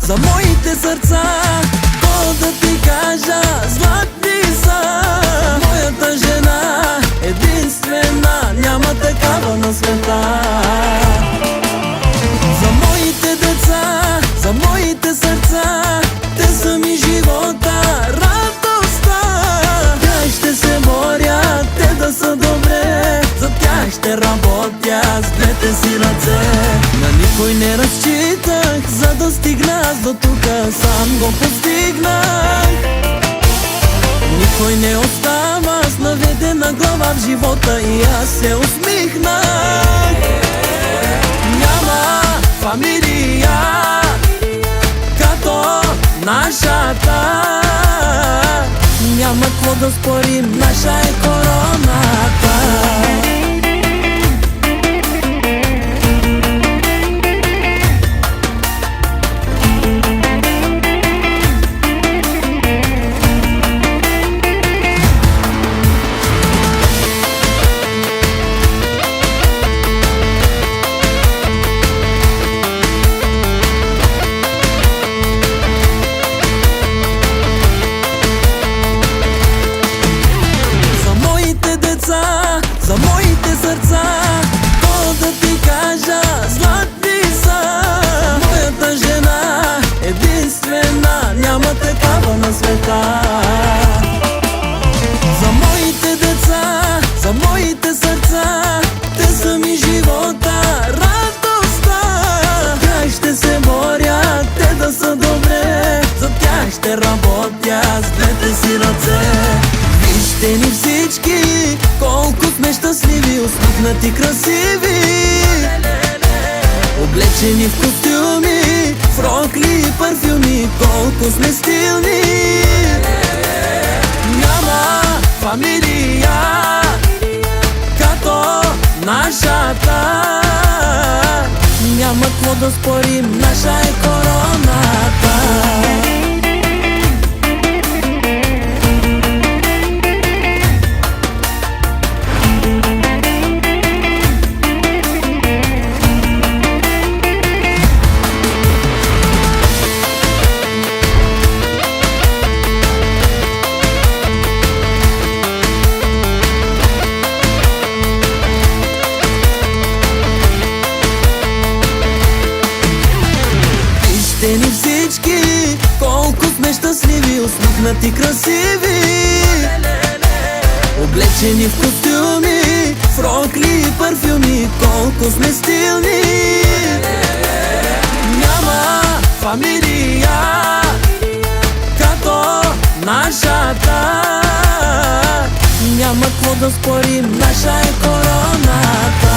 за моите сърца. Какво да ти кажа, златни са. Моята жена единствена, няма такава на света. За моите деца, за моите сърца, те са ми живота, радостта. Тя ще се боря, те да са добре, за тях ще работя с двете си ръце. На никой не разчитах, за да стигна аз до тука, сам го постигнах. Никой не остава с наведена глава в живота и аз се усмихнах. Няма фамилия като нашата, няма какво да спорим, наша е короната. За моите сърца, какво да ти кажа, златни са. Моята жена единствена, няма такава на света. За моите деца, за моите сърца, те са ми живота, радостта. Тях ще се боря, те да са добре, за тях ще работя с двете си ръце. Вижте ни всички, колко сме щастливи, усмихнати, красиви, облечени в костюми, в рокли и парфюми, колко сме стилни. Няма фамилия като нашата, няма какво да спорим, наша е короната. Вижте ни всички, колко сме щастливи, усмихнати, красиви, облечени в костюми, в рокли и парфюми, колко сме стилни. Няма фамилия като нашата, няма какво да спорим, наша е короната.